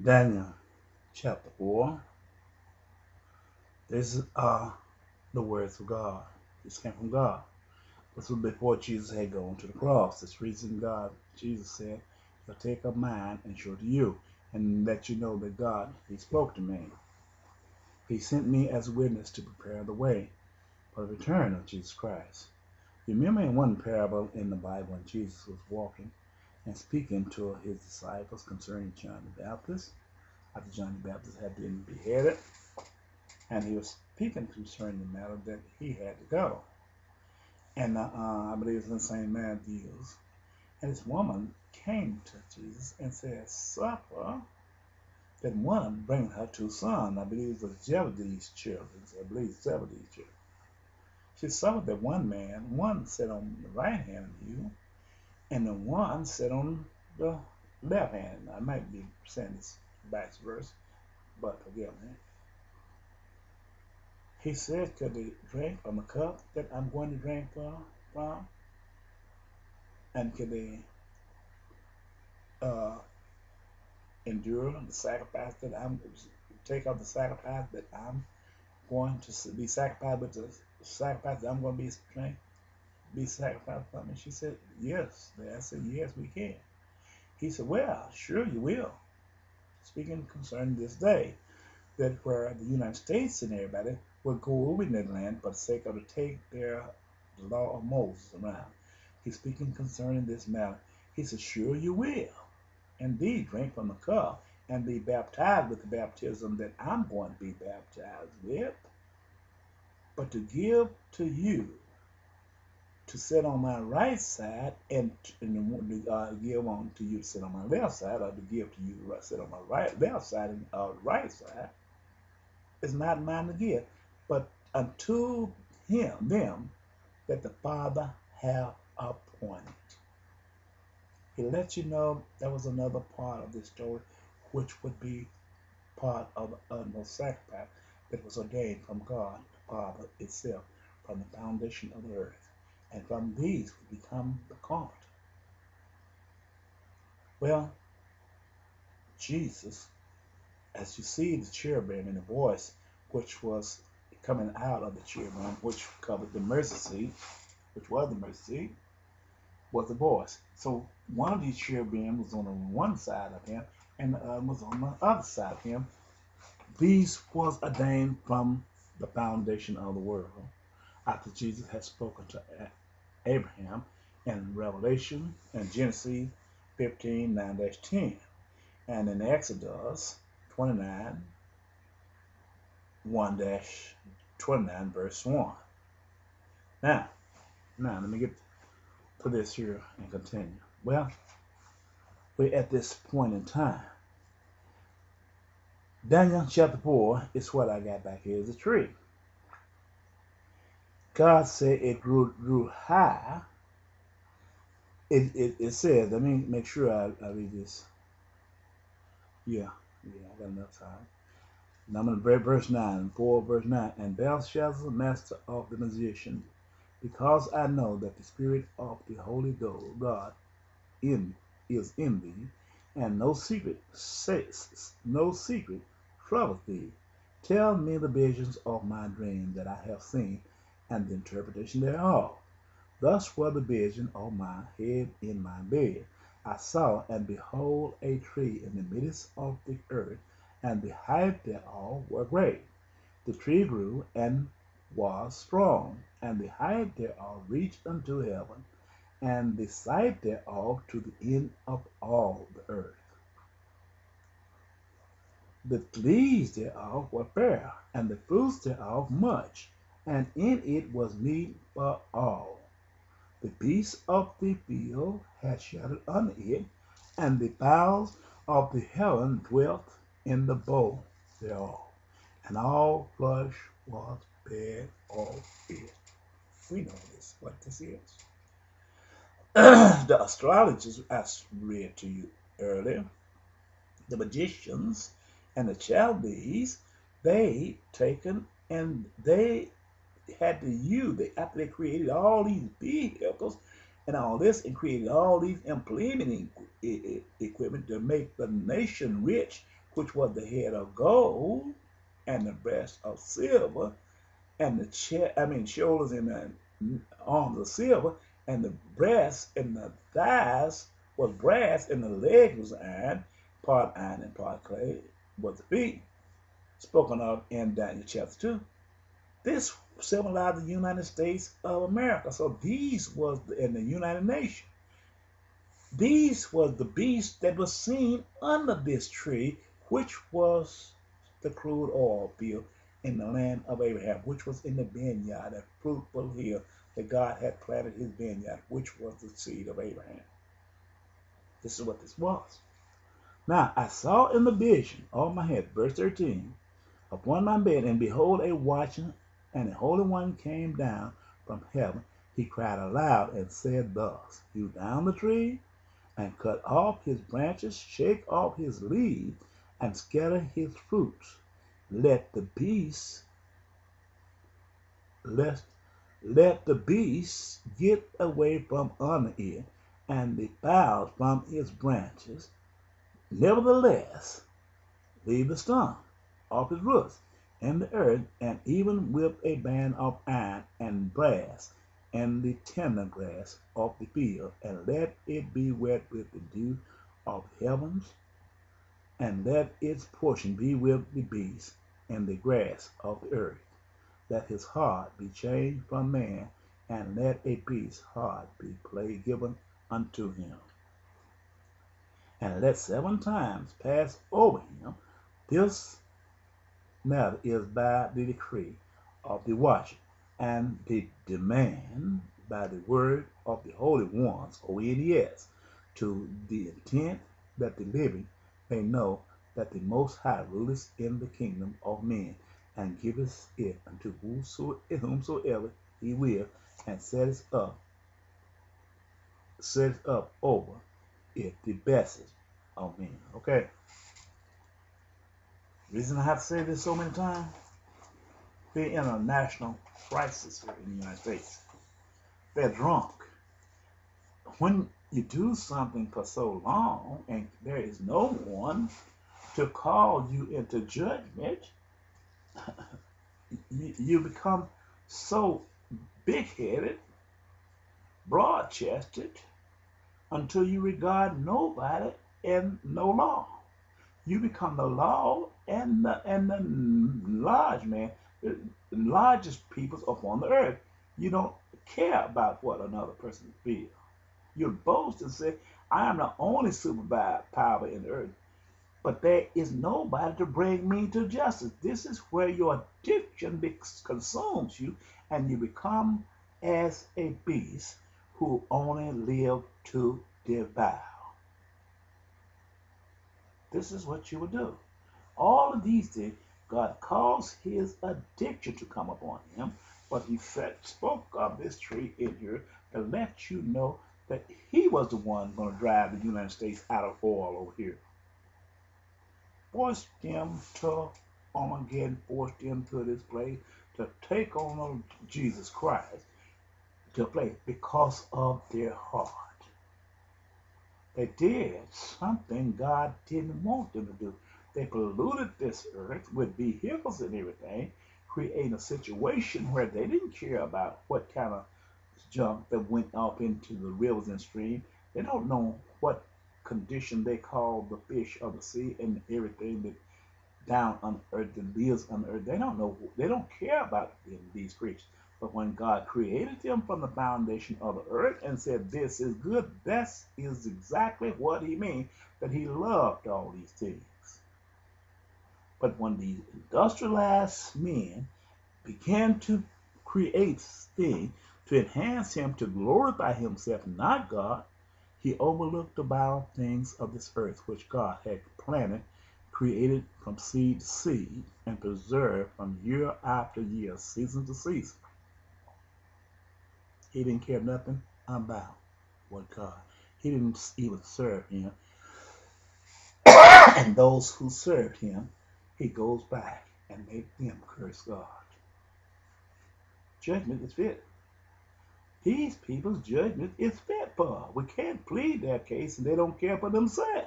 Daniel chapter 4. This is the words of God. This came from God. This was before Jesus had gone to the cross. This reason Jesus said, He'll take up mine and show to you, and let you know that God, He spoke to me. He sent me as a witness to prepare the way for the return of Jesus Christ. You remember in one parable in the Bible when Jesus was walking and speaking to his disciples concerning John the Baptist, after John the Baptist had been beheaded, and he was speaking concerning the matter that he had to go. And I believe it's in the same Matthew's. And this woman came to Jesus and said, Suffer that one bring her two sons. I believe it was Zebedee's children. She suffered that one sat on the right hand of you, and the one sat on the left hand. I might be saying this vice versa, but forgive me. He said, could they drink from the cup that I'm going to drink from? And could they endure the sacrifice that take up the sacrifice that I'm going to be sacrificed with the sacrifice that I'm going to be sacrificed from? And she said, yes. I said, yes, we can. He said, well, sure you will. Speaking concerning this day, that where the United States and everybody would go over in that land for the sake of to take the law of Moses around. He's speaking concerning this matter. He said, sure you will indeed drink from the cup and be baptized with the baptism that I'm going to be baptized with. But to give to you to sit on my right side and give on to you to sit on my left side, or to give to you to sit on my left side and right side, is not mine to give, but unto them that the Father have appointed. He let you know there was another part of this story, which would be part of the utmost sacrifice that was ordained from God the Father itself, from the foundation of the earth. And from these we become the comforter. Well, Jesus, as you see the cherubim and the voice which was coming out of the cherubim, which covered the mercy seat, which was the mercy seat, was the voice. So one of these cherubim was on the one side of him, and the other was on the other side of him. These was ordained from the foundation of the world, after Jesus had spoken to Abraham in Revelation and Genesis 15, 9-10, and in Exodus 29, 1-29, verse 1. Now, let me get to this here and continue. Well, we're at this point in time. Daniel chapter 4 is what I got back here is a tree. God said it grew high. It says, let me make sure I read this. Yeah, I got enough time. Now I'm going to read verse 9, 4 verse 9. And Belshazzar, master of the magician, because I know that the spirit of the holy God is in thee, and no secret troubles thee. Tell me the visions of my dream that I have seen, and the interpretation thereof. Thus were the vision of my head in my bed. I saw, and behold, a tree in the midst of the earth, and the height thereof were great. The tree grew and was strong, and the height thereof reached unto heaven, and the sight thereof to the end of all the earth. The leaves thereof were fair, and the fruits thereof much, and in it was meat for all. The beasts of the field had sheltered under it, and the fowls of the heaven dwelt in the bow thereof, and all flesh was fed of it. We know this, what this is. The astrologers, as read to you earlier, the magicians and the Chaldees, they taken and they had to use, after they created all these vehicles and all this, and created all these implementing equipment to make the nation rich which was the head of gold, and the breast of silver, and the shoulders and the arms of silver, and the breast and the thighs was brass, and the legs was part iron and part clay was the feet, spoken of in Daniel chapter 2. This symbolized the United States of America. So these was in the United Nations. These was the beast that was seen under this tree, which was the crude oil field in the land of Abraham, which was in the vineyard, that fruitful hill that God had planted his vineyard, which was the seed of Abraham. This is what this was. Now I saw in the vision of my head, verse 13, upon my bed, and behold, a watchman and a holy one came down from heaven. He cried aloud and said thus, hew down the tree, and cut off his branches, shake off his leaves, and scatter his fruits. Let the beasts get away from under it, and the boughs from its branches. Nevertheless, leave the stump off his roots in the earth, and even with a band of iron and brass, and the tender grass of the field, and let it be wet with the dew of heavens, and let its portion be with the beasts and the grass of the earth. Let his heart be changed from man, and let a beast's heart be given unto him. And let 7 times pass over him. This matter is by the decree of the watcher, and the demand by the word of the holy ones, ONES, to the intent that the living may know that the Most High ruleth in the kingdom of men, and giveth it unto whomsoever he will, and setteth up over it the best of men. Okay. The reason I have to say this so many times, we're in a national crisis here in the United States. They're drunk. When you do something for so long and there is no one to call you into judgment, you become so big-headed, broad-chested, until you regard nobody and no law. You become the law and the large man, the largest peoples upon the earth. You don't care about what another person feels. You boast and say, I am the only supervised power in the earth, but there is nobody to bring me to justice. This is where your addiction consumes you, and you become as a beast who only live to devour. This is what you will do. All of these things, God caused his addiction to come upon him, but he spoke of this tree in here to let you know that he was the one going to drive the United States out of oil over here. Forced them to Armageddon, forced them to this place to take on Jesus Christ to play because of their heart. They did something God didn't want them to do. They polluted this earth with vehicles and everything, creating a situation where they didn't care about what kind of junk that went off into the rivers and streams. They don't know what condition they call the fish of the sea and everything that down on earth that lives on earth. They don't know. They don't care about these creatures. But when God created them from the foundation of the earth and said, this is good, that is exactly what he meant, that he loved all these things. But when the industrialized men began to create things to enhance him, to glorify himself, not God, he overlooked the vile things of this earth, which God had planted, created from seed to seed, and preserved from year after year, season to season. He didn't care nothing about what God. He didn't even serve him. And those who served him, he goes back and makes them curse God. Judgment is fit. These people's judgment is fit for. We can't plead their case and they don't care for themselves.